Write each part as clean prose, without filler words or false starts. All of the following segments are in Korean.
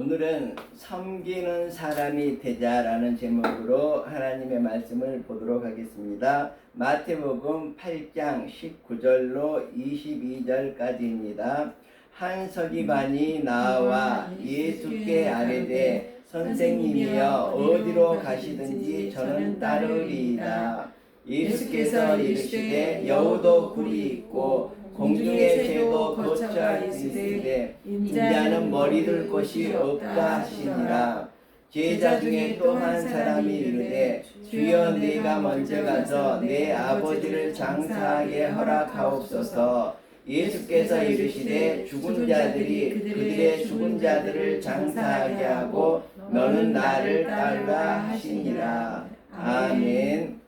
오늘은 섬기는 사람이 되자라는 제목으로 하나님의 말씀을 보도록 하겠습니다. 마태복음 8장 19절로 22절까지입니다. 한 서기관이 나와 예수께 아뢰되 선생님이여 어디로 가시든지 저는 따르리이다. 예수께서 이르시되 여우도 굴이 있고 공중의 새도 거처 있으되 인자는 머리 둘 곳이 없다 하시니라. 제자 중에 또 한 사람이 이르되 주여 내가 먼저 가서 내 아버지를 장사하게 허락하옵소서. 예수께서 이르시되 죽은 자들이 그들의 죽은 자들을 장사하게 하고 너는 나를 따르라 하시니라. 아멘.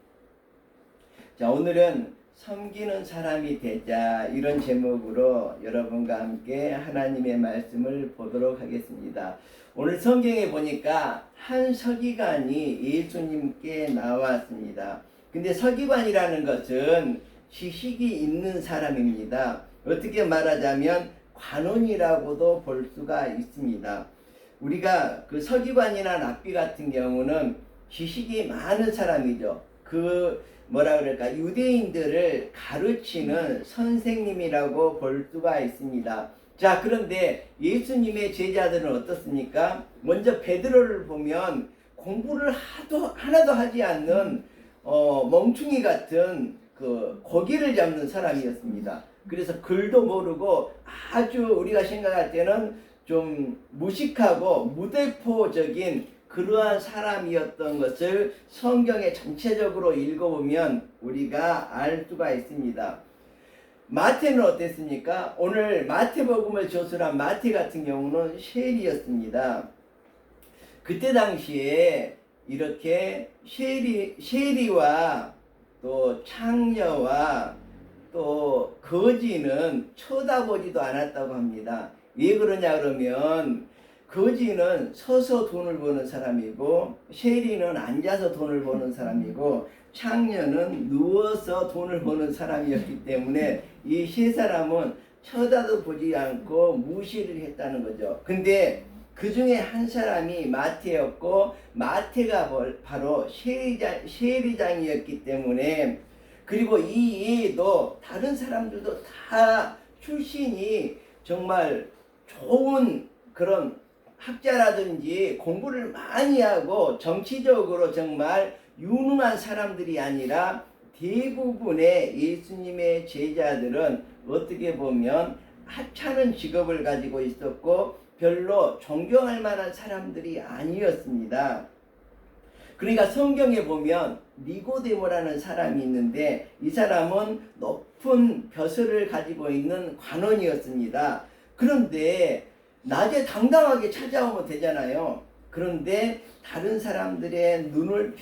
자, 오늘은 섬기는 사람이 되자 이런 제목으로 여러분과 함께 하나님의 말씀을 보도록 하겠습니다. 오늘 성경에 보니까 한 서기관이 예수님께 나왔습니다. 근데 서기관이라는 것은 지식이 있는 사람입니다. 어떻게 말하자면 관원이라고도 볼 수가 있습니다. 우리가 그 서기관이나 랍비 같은 경우는 지식이 많은 사람이죠. 뭐라 그럴까, 유대인들을 가르치는 선생님이라고 볼 수가 있습니다. 자, 그런데 예수님의 제자들은 어떻습니까? 먼저 베드로를 보면 공부를 하나도 하지 않는 멍충이 같은 그 고기를 잡는 사람이었습니다. 그래서 글도 모르고 아주 우리가 생각할 때는 좀 무식하고 무대포적인 그러한 사람이었던 것을 성경에 전체적으로 읽어보면 우리가 알 수가 있습니다. 마태는 어땠습니까? 오늘 마태복음을 저술한 마태 같은 경우는 셰리였습니다. 그때 당시에 이렇게 셰리와 또 창녀와 또 거지는 쳐다보지도 않았다고 합니다. 왜 그러냐 그러면 거지는 서서 돈을 버는 사람이고 셰리는 앉아서 돈을 버는 사람이고 창녀는 누워서 돈을 버는 사람이었기 때문에 이 세 사람은 쳐다도 보지 않고 무시를 했다는 거죠. 근데 그 중에 한 사람이 마태였고 마태가 바로 셰리장이었기 때문에, 그리고 이 외에도 다른 사람들도 다 출신이 정말 좋은 그런 학자라든지 공부를 많이 하고 정치적으로 정말 유능한 사람들이 아니라 대부분의 예수님의 제자들은 어떻게 보면 하찮은 직업을 가지고 있었고 별로 존경할 만한 사람들이 아니었습니다. 그러니까 성경에 보면 니고데모라는 사람이 있는데 이 사람은 높은 벼슬을 가지고 있는 관원이었습니다. 그런데 낮에 당당하게 찾아오면 되잖아요. 그런데 다른 사람들의 눈을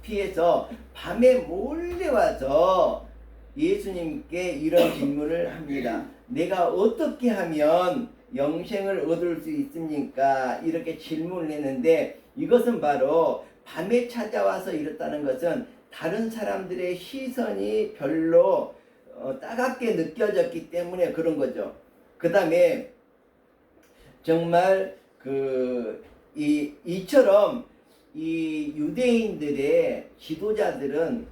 피해서 밤에 몰래 와서 예수님께 이런 질문을 합니다. 내가 어떻게 하면 영생을 얻을 수 있습니까? 이렇게 질문을 했는데 이것은 바로 밤에 찾아와서 이렇다는 것은 다른 사람들의 시선이 별로 따갑게 느껴졌기 때문에 그런 거죠. 그 다음에 정말 이처럼 이 유대인들의 지도자들은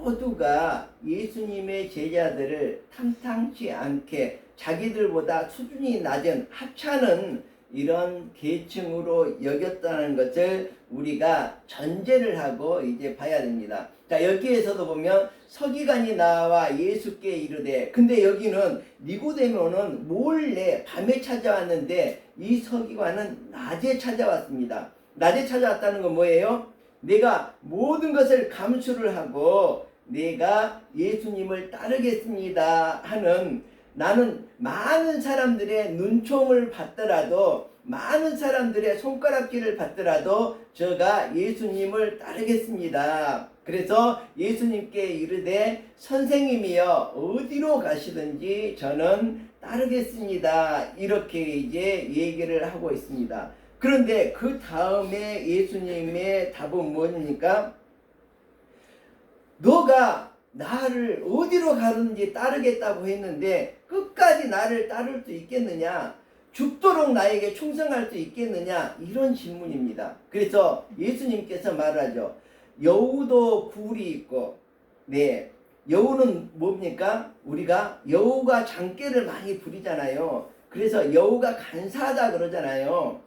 모두가 예수님의 제자들을 탐탁치 않게 자기들보다 수준이 낮은 하찮은 이런 계층으로 여겼다는 것을 우리가 전제를 하고 이제 봐야 됩니다. 자, 여기에서도 보면 서기관이 나와 예수께 이르되, 근데 여기는 니고데모는 몰래 밤에 찾아왔는데 이 서기관은 낮에 찾아왔습니다. 낮에 찾아왔다는 건 뭐예요? 내가 모든 것을 감수를 하고 내가 예수님을 따르겠습니다 하는, 나는 많은 사람들의 눈총을 받더라도 많은 사람들의 손가락질을 받더라도 제가 예수님을 따르겠습니다. 그래서 예수님께 이르되 선생님이여 어디로 가시든지 저는 따르겠습니다. 이렇게 이제 얘기를 하고 있습니다. 그런데 그 다음에 예수님의 답은 뭐입니까? 너가 나를 어디로 가든지 따르겠다고 했는데 끝까지 나를 따를 수 있겠느냐? 죽도록 나에게 충성할 수 있겠느냐? 이런 질문입니다. 그래서 예수님께서 말하죠. 여우도 굴이 있고, 네, 여우는 뭡니까? 우리가 여우가 장깨를 많이 부리잖아요. 그래서 여우가 간사하다 그러잖아요.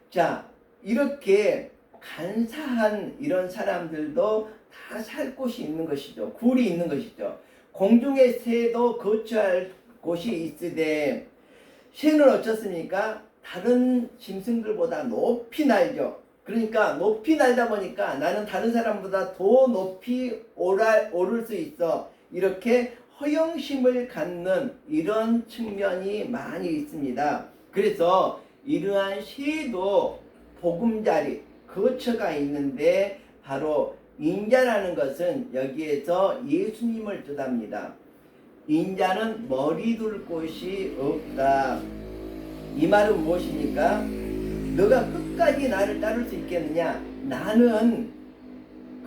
자, 이렇게 간사한 이런 사람들도 다 살 곳이 있는 것이죠. 굴이 있는 것이죠. 공중의 새도 거처할 곳이 있으되, 새는 어떻습니까? 다른 짐승들보다 높이 날죠. 그러니까 높이 날다 보니까 나는 다른 사람보다 더 높이 오를 수 있어. 이렇게 허영심을 갖는 이런 측면이 많이 있습니다. 그래서 이러한 새도 보금자리, 거처가 있는데 바로 인자라는 것은 여기에서 예수님을 뜻합니다. 인자는 머리 둘 곳이 없다. 이 말은 무엇입니까? 너가 끝까지 나를 따를 수 있겠느냐? 나는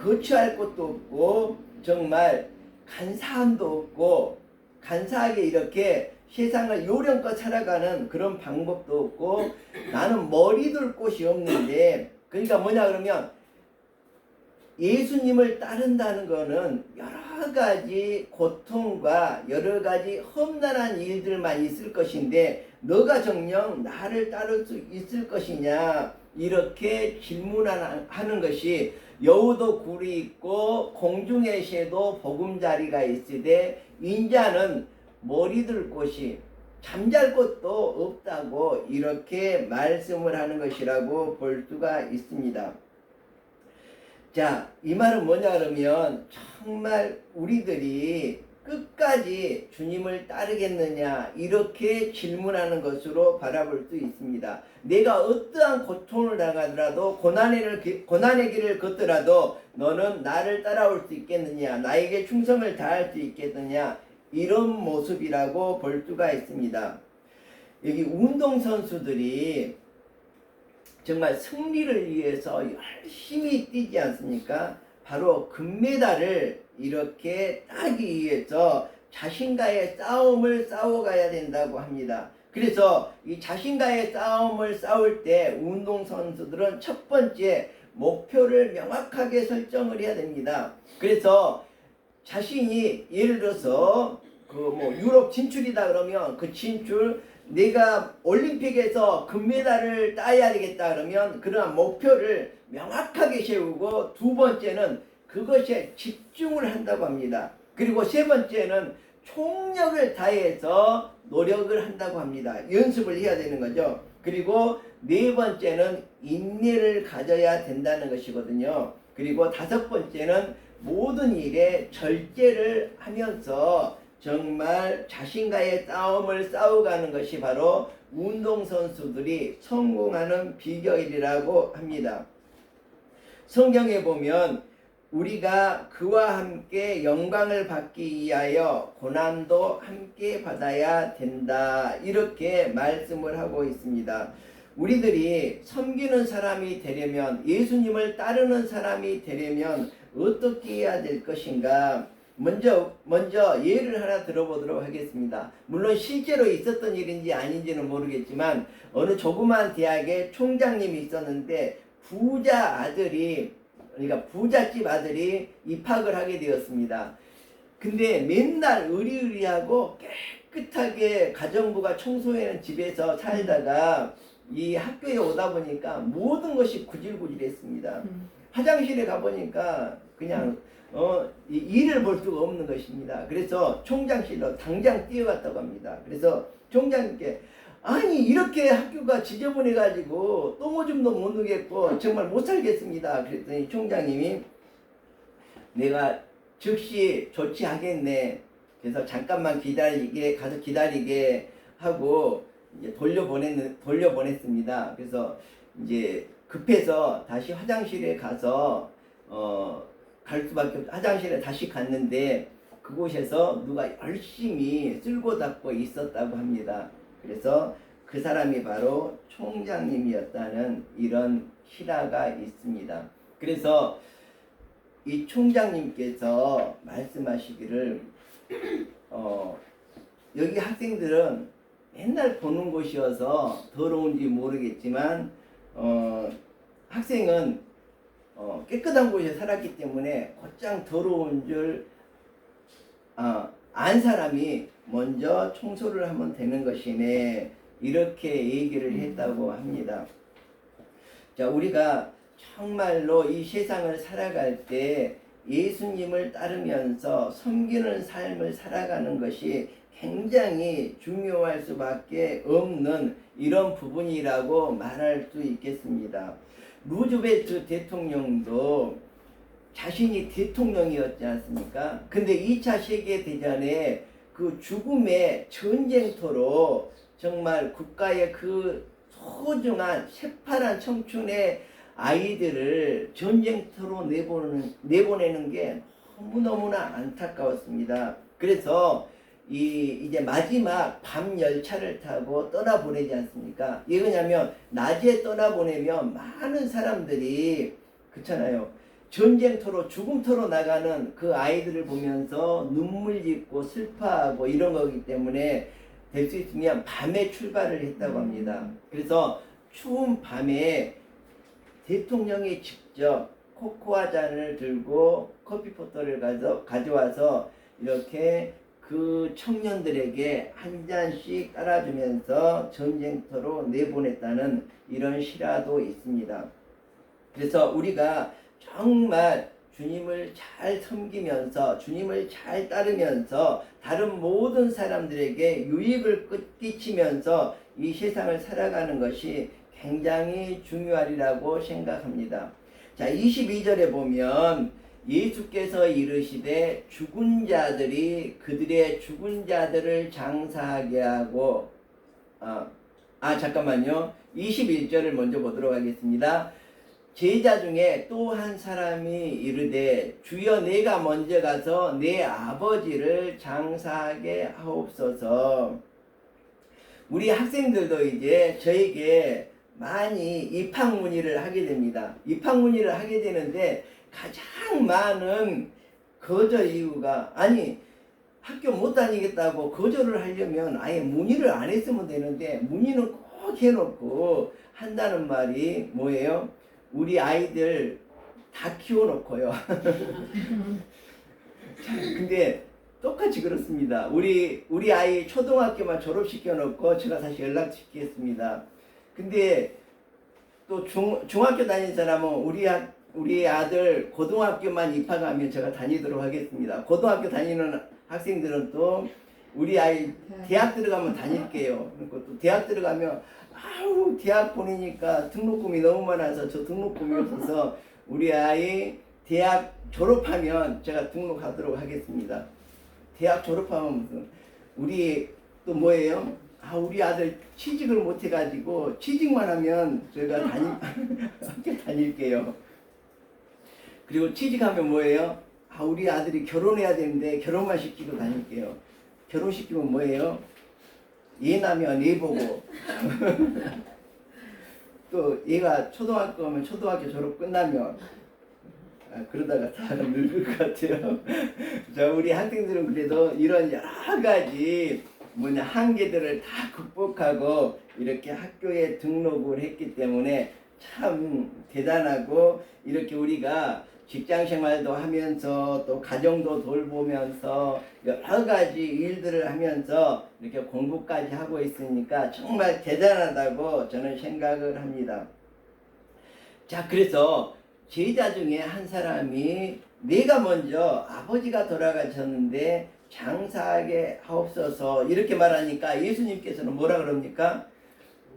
거처할 곳도 없고 정말 간사함도 없고 간사하게 이렇게 세상을 요령껏 살아가는 그런 방법도 없고 나는 머리 둘 곳이 없는데, 그러니까 뭐냐 그러면 예수님을 따른다는 것은 여러 가지 고통과 여러 가지 험난한 일들만 있을 것인데 너가 정녕 나를 따를 수 있을 것이냐, 이렇게 질문하는 것이 여우도 굴이 있고 공중의 새도 보금자리가 있으되 인자는 머리 둘 곳이 잠잘 곳도 없다고 이렇게 말씀을 하는 것이라고 볼 수가 있습니다. 자, 이 말은 뭐냐 그러면 정말 우리들이 끝까지 주님을 따르겠느냐 이렇게 질문하는 것으로 바라볼 수 있습니다. 내가 어떠한 고통을 당하더라도 고난의 길을 걷더라도 너는 나를 따라올 수 있겠느냐, 나에게 충성을 다할 수 있겠느냐, 이런 모습이라고 볼 수가 있습니다. 여기 운동선수들이 정말 승리를 위해서 열심히 뛰지 않습니까? 바로 금메달을 이렇게 따기 위해서 자신과의 싸움을 싸워가야 된다고 합니다. 그래서 이 자신과의 싸움을 싸울 때 운동선수들은 첫 번째 목표를 명확하게 설정을 해야 됩니다. 그래서 자신이 예를 들어서 유럽 진출이다 그러면 그 진출, 내가 올림픽에서 금메달을 따야 되겠다 그러면 그러한 목표를 명확하게 세우고, 두 번째는 그것에 집중을 한다고 합니다. 그리고 세 번째는 총력을 다해서 노력을 한다고 합니다. 연습을 해야 되는 거죠. 그리고 네 번째는 인내를 가져야 된다는 것이거든요. 그리고 다섯 번째는 모든 일에 절제를 하면서 정말 자신과의 싸움을 싸워가는 것이 바로 운동선수들이 성공하는 비결이라고 합니다. 성경에 보면 우리가 그와 함께 영광을 받기 위하여 고난도 함께 받아야 된다, 이렇게 말씀을 하고 있습니다. 우리들이 섬기는 사람이 되려면, 예수님을 따르는 사람이 되려면 어떻게 해야 될 것인가? 먼저 예를 하나 들어보도록 하겠습니다. 물론 실제로 있었던 일인지 아닌지는 모르겠지만 어느 조그만 대학에 총장님이 있었는데 부자 아들이, 그러니까 부잣집 아들이 입학을 하게 되었습니다. 근데 맨날 의리의리하고 깨끗하게 가정부가 청소해놓은 집에서 살다가 이 학교에 오다 보니까 모든 것이 구질구질했습니다. 화장실에 가보니까 그냥 일을 볼 수가 없는 것입니다. 그래서 총장실로 당장 뛰어갔다고 합니다. 그래서 총장님께, 아니 이렇게 학교가 지저분해 가지고 똥오줌도 못 누겠고 정말 못 살겠습니다. 그랬더니 총장님이 내가 즉시 조치하겠네. 그래서 잠깐만 가서 기다리게 하고 이제 돌려보냈습니다. 그래서 이제 급해서 다시 화장실에 가서 갈 수밖에 없, 화장실에 다시 갔는데 그곳에서 누가 열심히 쓸고 닦고 있었다고 합니다. 그래서 그 사람이 바로 총장님이었다는 이런 실화가 있습니다. 그래서 이 총장님께서 말씀하시기를 여기 학생들은 맨날 보는 곳이어서 더러운지 모르겠지만 학생은 깨끗한 곳에 살았기 때문에 곧장 더러운 줄 안 사람이 먼저 청소를 하면 되는 것이네, 이렇게 얘기를 했다고 합니다. 자, 우리가 정말로 이 세상을 살아갈 때 예수님을 따르면서 섬기는 삶을 살아가는 것이 굉장히 중요할 수밖에 없는 이런 부분이라고 말할 수 있겠습니다. 루즈벨트 대통령도 자신이 대통령이었지 않습니까? 근데 2차 세계대전에 그 죽음의 전쟁터로 정말 국가의 그 소중한 새파란 청춘의 아이들을 전쟁터로 내보내는 게 너무너무나 안타까웠습니다. 그래서 이제 마지막 밤 열차를 타고 떠나보내지 않습니까? 이게 뭐냐면 낮에 떠나보내면 많은 사람들이, 그렇잖아요, 전쟁터로 죽음터로 나가는 그 아이들을 보면서 눈물 짓고 슬퍼하고 이런 거기 때문에 될 수 있으면 밤에 출발을 했다고 합니다. 그래서 추운 밤에 대통령이 직접 코코아 잔을 들고 커피포터를 가져와서 이렇게 그 청년들에게 한 잔씩 따라주면서 전쟁터로 내보냈다는 이런 실화도 있습니다. 그래서 우리가 정말 주님을 잘 섬기면서 주님을 잘 따르면서 다른 모든 사람들에게 유익을 끼치면서 이 세상을 살아가는 것이 굉장히 중요하리라고 생각합니다. 자, 22절에 보면 예수께서 이르시되 죽은 자들이 그들의 죽은 자들을 장사하게 하고 잠깐만요. 21절을 먼저 보도록 하겠습니다. 제자 중에 또 한 사람이 이르되 주여 내가 먼저 가서 내 아버지를 장사하게 하옵소서. 우리 학생들도 이제 저에게 많이 입학문의를 하게 됩니다. 입학문의를 하게 되는데 가장 많은 거절 이유가, 아니 학교 못 다니겠다고 거절을 하려면 아예 문의를 안 했으면 되는데 문의는 꼭 해놓고 한다는 말이 뭐예요? 우리 아이들 다 키워놓고요. 근데 똑같이 그렇습니다. 우리 아이 초등학교만 졸업시켜놓고 제가 다시 연락시키겠습니다. 근데 또 중학교 다니는 사람은 우리 아들 고등학교만 입학하면 제가 다니도록 하겠습니다. 고등학교 다니는 학생들은 또 우리 아이 대학 들어가면 다닐게요. 그리고 또 대학 들어가면 대학 보내니까 등록금이 너무 많아서 저 등록금이 없어서 우리 아이 대학 졸업하면 제가 등록하도록 하겠습니다. 대학 졸업하면 무슨 우리 또 뭐예요? 우리 아들 취직을 못 해가지고 취직만 하면 제가 학교 다닐게요. 그리고 취직하면 뭐예요? 우리 아들이 결혼해야 되는데 결혼만 시키고 다닐게요. 결혼시키면 뭐예요? 얘나면 얘 보고 또 얘가 초등학교 가면 초등학교 졸업 끝나면 그러다가 다 늙을 것 같아요. 자, 우리 학생들은 그래도 이런 여러 가지 한계들을 다 극복하고 이렇게 학교에 등록을 했기 때문에 참 대단하고, 이렇게 우리가 직장 생활도 하면서 또 가정도 돌보면서 여러 가지 일들을 하면서 이렇게 공부까지 하고 있으니까 정말 대단하다고 저는 생각을 합니다. 자, 그래서 제자 중에 한 사람이 내가 먼저 아버지가 돌아가셨는데 장사하게 하옵소서 이렇게 말하니까 예수님께서는 뭐라 그럽니까?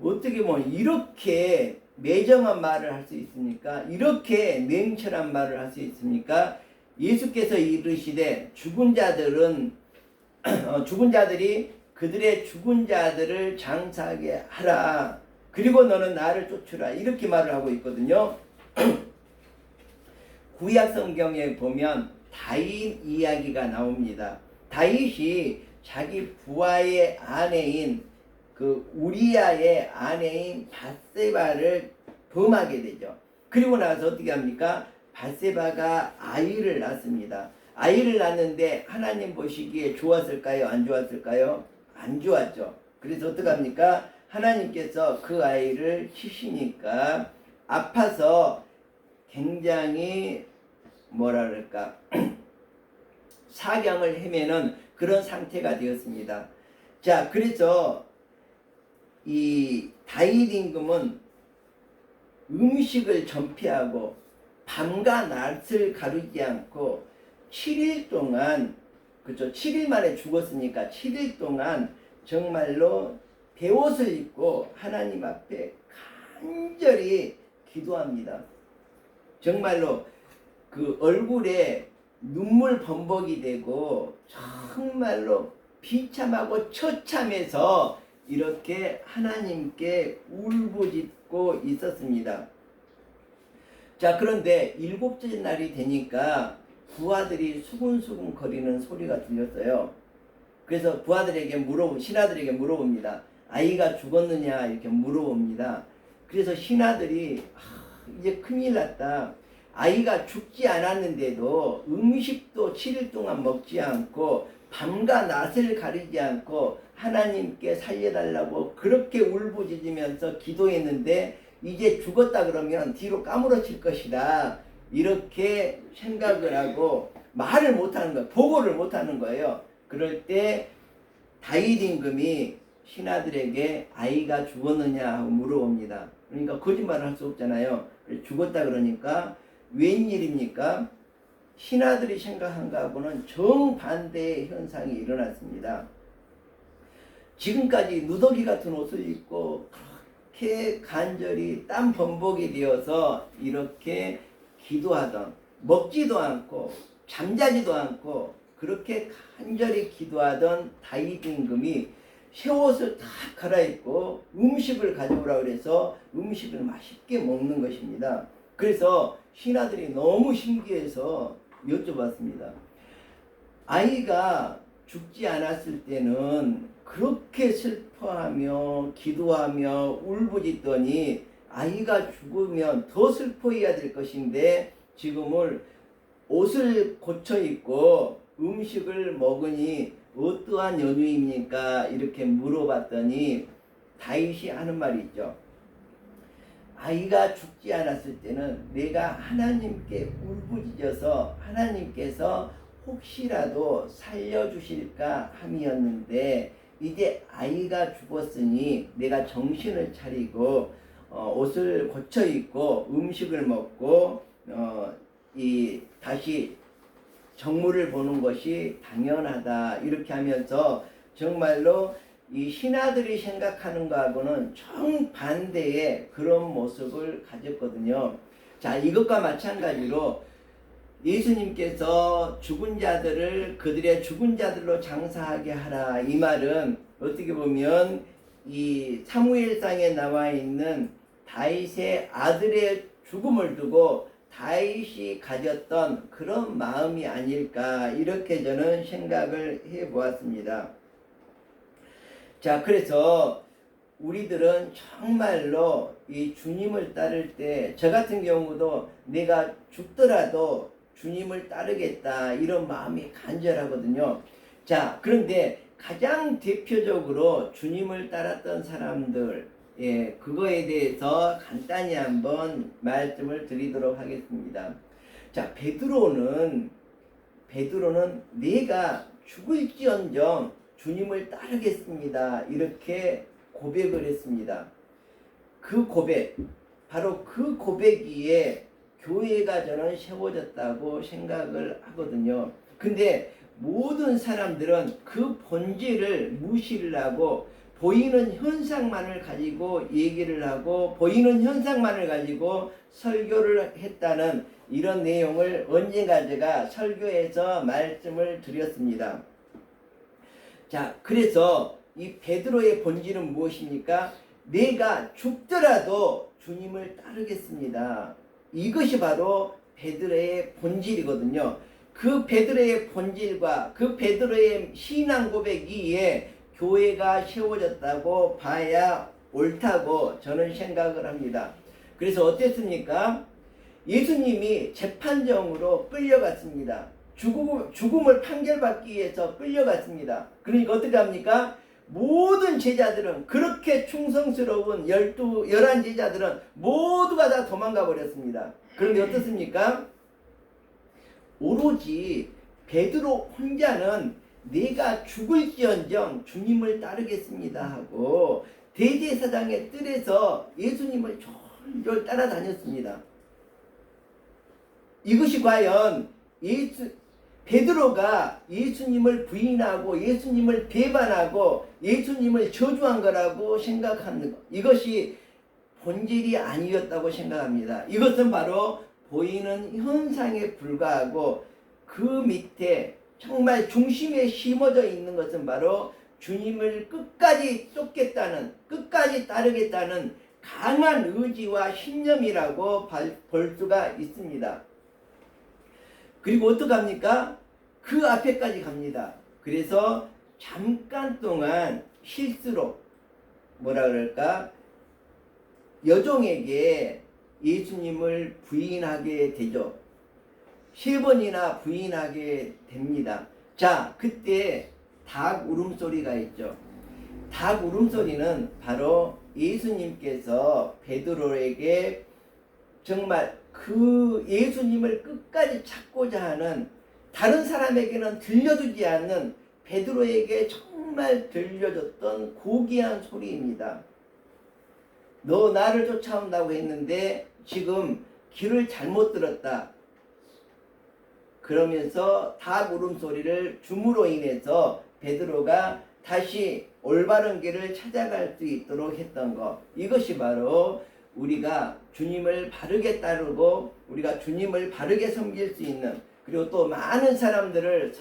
어떻게 이렇게 매정한 말을 할 수 있습니까? 이렇게 냉철한 말을 할 수 있습니까? 예수께서 이르시되 죽은 자들이 그들의 죽은 자들을 장사하게 하라. 그리고 너는 나를 쫓으라. 이렇게 말을 하고 있거든요. 구약 성경에 보면 다윗 이야기가 나옵니다. 다윗이 자기 부하의 아내인 그 우리아의 아내인 밧세바를 범하게 되죠. 그리고 나서 어떻게 합니까? 밧세바가 아이를 낳습니다. 아이를 낳는데 하나님 보시기에 좋았을까요? 안 좋았을까요? 안 좋았죠. 그래서 어떡합니까? 하나님께서 그 아이를 치시니까 아파서 굉장히 뭐라 그럴까 사경을 헤매는 그런 상태가 되었습니다. 자, 그래서 이 다윗 임금은 음식을 전폐하고 밤과 낮을 가르지 않고 7일 동안, 그죠? 7일 만에 죽었으니까 7일 동안 정말로 베옷을 입고 하나님 앞에 간절히 기도합니다. 정말로 그 얼굴에 눈물 범벅이 되고 정말로 비참하고 처참해서 이렇게 하나님께 울부짖고 있었습니다. 자, 그런데 7째 날이 되니까 부하들이 수군수군 거리는 소리가 들렸어요. 그래서 부하들에게 신하들에게 물어봅니다. 아이가 죽었느냐 이렇게 물어봅니다. 그래서 신하들이 이제 큰일 났다. 아이가 죽지 않았는데도 음식도 7일 동안 먹지 않고 밤과 낮을 가리지 않고 하나님께 살려달라고 그렇게 울부짖으면서 기도했는데 이제 죽었다 그러면 뒤로 까무러칠 것이다. 이렇게 생각을 하고 말을 못하는 거예요. 보고를 못하는 거예요. 그럴 때 다윗 임금이 신하들에게 아이가 죽었느냐 하고 물어봅니다. 그러니까 거짓말을 할 수 없잖아요. 죽었다 그러니까 웬일입니까? 신하들이 생각한 것하고는 정반대의 현상이 일어났습니다. 지금까지 누더기 같은 옷을 입고 그렇게 간절히 땀 범벅이 되어서 이렇게 기도하던, 먹지도 않고 잠자지도 않고 그렇게 간절히 기도하던 다윗 임금이 새 옷을 다 갈아입고 음식을 가져오라고 그래서 음식을 맛있게 먹는 것입니다. 그래서 신하들이 너무 신기해서 여쭤봤습니다. 아이가 죽지 않았을 때는 그렇게 슬퍼하며 기도하며 울부짖더니 아이가 죽으면 더 슬퍼해야 될 것인데 지금은 옷을 고쳐 입고 음식을 먹으니 어떠한 연유입니까? 이렇게 물어봤더니 다윗이 하는 말이 있죠. 아이가 죽지 않았을 때는 내가 하나님께 울부짖어서 하나님께서 혹시라도 살려주실까 함이었는데 이제 아이가 죽었으니 내가 정신을 차리고 옷을 고쳐 입고 음식을 먹고 다시 정물을 보는 것이 당연하다. 이렇게 하면서 정말로 이 신하들이 생각하는 것하고는 정반대의 그런 모습을 가졌거든요. 자, 이것과 마찬가지로 예수님께서 죽은 자들을 그들의 죽은 자들로 장사하게 하라. 이 말은 어떻게 보면 이 사무엘상에 나와 있는 다윗의 아들의 죽음을 두고 다윗이 가졌던 그런 마음이 아닐까 이렇게 저는 생각을 해 보았습니다. 자, 그래서 우리들은 정말로 이 주님을 따를 때 저 같은 경우도 내가 죽더라도 주님을 따르겠다 이런 마음이 간절하거든요. 자, 그런데 가장 대표적으로 주님을 따랐던 사람들, 그거에 대해서 간단히 한번 말씀을 드리도록 하겠습니다. 자, 베드로는 내가 죽을지언정 주님을 따르겠습니다. 이렇게 고백을 했습니다. 그 고백, 바로 그 고백이에 교회가 저는 세워졌다고 생각을 하거든요. 근데 모든 사람들은 그 본질을 무시를 하고 보이는 현상만을 가지고 얘기를 하고 보이는 현상만을 가지고 설교를 했다는 이런 내용을 언젠가 제가 설교에서 말씀을 드렸습니다. 자, 그래서 이 베드로의 본질은 무엇입니까? 내가 죽더라도 주님을 따르겠습니다. 이것이 바로 베드로의 본질이거든요. 그 베드로의 본질과 그 베드로의 신앙 고백 위에 교회가 세워졌다고 봐야 옳다고 저는 생각을 합니다. 그래서 어땠습니까? 예수님이 재판정으로 끌려갔습니다. 죽음을 판결받기 위해서 끌려갔습니다. 그러니까 어떻게 합니까? 모든 제자들은 그렇게 충성스러운 11 제자들은 모두가 다 도망가 버렸습니다. 그런데 어떻습니까? 오로지 베드로 혼자는 내가 죽을지언정 주님을 따르겠습니다 하고 대제사장의 뜰에서 예수님을 졸졸 따라다녔습니다. 이것이 과연 베드로가 예수님을 부인하고 예수님을 배반하고 예수님을 저주한 거라고 생각하는 것, 이것이 본질이 아니었다고 생각합니다. 이것은 바로 보이는 현상에 불과하고 그 밑에 정말 중심에 심어져 있는 것은 바로 주님을 끝까지 쫓겠다는, 끝까지 따르겠다는 강한 의지와 신념이라고 볼 수가 있습니다. 그리고 어떡합니까? 그 앞에까지 갑니다. 그래서 잠깐 동안 실수로 뭐라 그럴까? 여종에게 예수님을 부인하게 되죠. 3번이나 부인하게 됩니다. 자, 그때 닭 울음소리가 있죠. 닭 울음소리는 바로 예수님께서 베드로에게 정말 그 예수님을 끝까지 찾고자 하는, 다른 사람에게는 들려주지 않는 베드로에게 정말 들려줬던 고귀한 소리입니다. 너 나를 쫓아온다고 했는데 지금 길을 잘못 들었다. 그러면서 닭 울음소리를 줌으로 인해서 베드로가 다시 올바른 길을 찾아갈 수 있도록 했던 것, 이것이 바로 우리가 주님을 바르게 따르고 우리가 주님을 바르게 섬길 수 있는, 그리고 또 많은 사람들을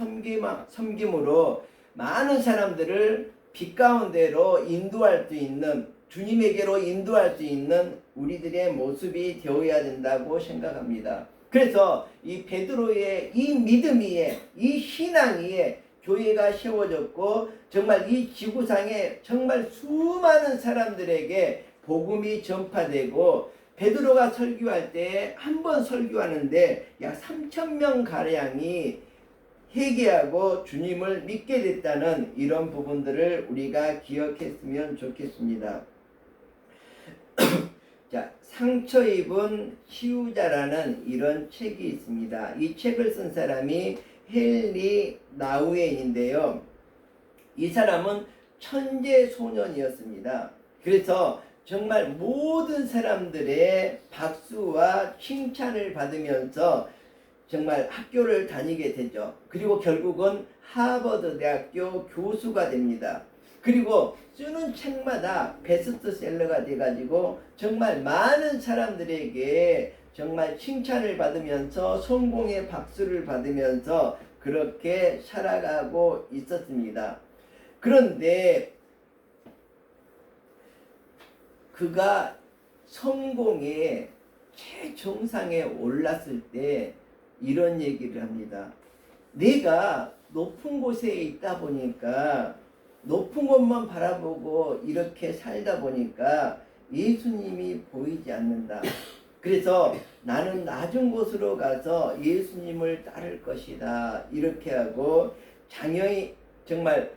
섬김으로 많은 사람들을 빛 가운데로 인도할 수 있는, 주님에게로 인도할 수 있는 우리들의 모습이 되어야 된다고 생각합니다. 그래서 이 베드로의 이 믿음 위에, 이 신앙 위에 교회가 세워졌고 정말 이 지구상에 정말 수많은 사람들에게 복음이 전파되고, 베드로가 설교할 때 한 번 설교하는데 약 3,000명 가량이 회개하고 주님을 믿게 됐다는 이런 부분들을 우리가 기억했으면 좋겠습니다. 자, 상처 입은 치유자라는 이런 책이 있습니다. 이 책을 쓴 사람이 헨리 나우엔인데요. 이 사람은 천재 소년이었습니다. 그래서 정말 모든 사람들의 박수와 칭찬을 받으면서 정말 학교를 다니게 되죠. 그리고 결국은 하버드 대학교 교수가 됩니다. 그리고 쓰는 책마다 베스트셀러가 돼가지고 정말 많은 사람들에게 정말 칭찬을 받으면서 성공의 박수를 받으면서 그렇게 살아가고 있었습니다. 그런데 그가 성공의 최정상에 올랐을 때 이런 얘기를 합니다. 내가 높은 곳에 있다 보니까, 높은 곳만 바라보고 이렇게 살다 보니까 예수님이 보이지 않는다. 그래서 나는 낮은 곳으로 가서 예수님을 따를 것이다. 이렇게 하고 장애인, 정말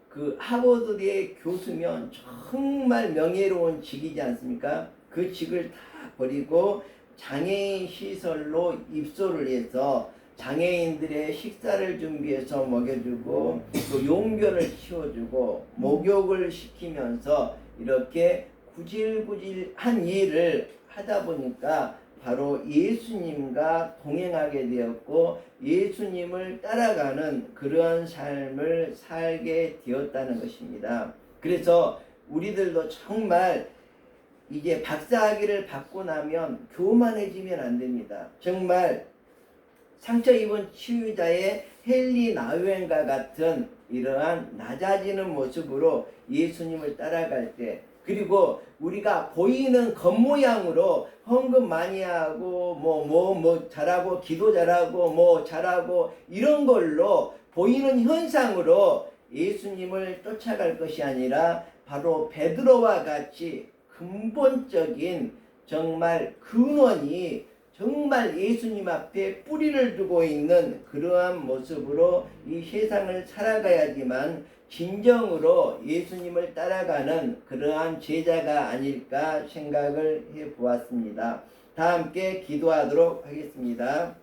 그 하버드대 교수면 정말 명예로운 직이지 않습니까? 그 직을 다 버리고 장애인 시설로 입소를 해서 장애인들의 식사를 준비해서 먹여주고 또 용변을 치워주고 목욕을 시키면서 이렇게 구질구질한 일을 하다 보니까 바로 예수님과 동행하게 되었고 예수님을 따라가는 그러한 삶을 살게 되었다는 것입니다. 그래서 우리들도 정말 이제 박사학위를 받고 나면 교만해지면 안 됩니다. 정말 상처 입은 치유자의 헨리 나우엔과 같은 이러한 낮아지는 모습으로 예수님을 따라갈 때, 그리고 우리가 보이는 겉모양으로 헌금 많이 하고 뭐 잘하고 기도 잘하고 뭐 잘하고 이런 걸로 보이는 현상으로 예수님을 쫓아갈 것이 아니라 바로 베드로와 같이 근본적인 정말 근원이 정말 예수님 앞에 뿌리를 두고 있는 그러한 모습으로 이 세상을 살아가야지만 진정으로 예수님을 따라가는 그러한 제자가 아닐까 생각을 해 보았습니다. 다 함께 기도하도록 하겠습니다.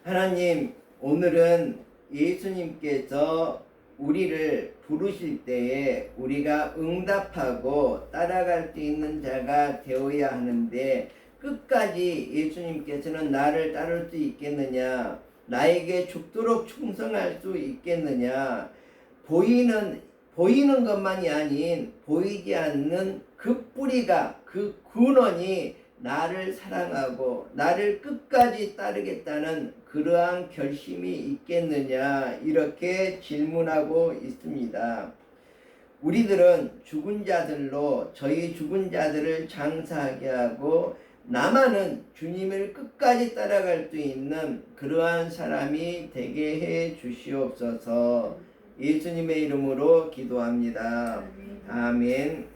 하나님, 오늘은 예수님께서 우리를 부르실 때에 우리가 응답하고 따라갈 수 있는 자가 되어야 하는데 끝까지 예수님께서는 나를 따를 수 있겠느냐, 나에게 죽도록 충성할 수 있겠느냐, 보이는 것만이 아닌 보이지 않는 그 뿌리가, 그 근원이 나를 사랑하고 나를 끝까지 따르겠다는 그러한 결심이 있겠느냐, 이렇게 질문하고 있습니다. 우리들은 죽은 자들로 저희 죽은 자들을 장사하게 하고 나만은 주님을 끝까지 따라갈 수 있는 그러한 사람이 되게 해 주시옵소서. 예수님의 이름으로 기도합니다. 아멘.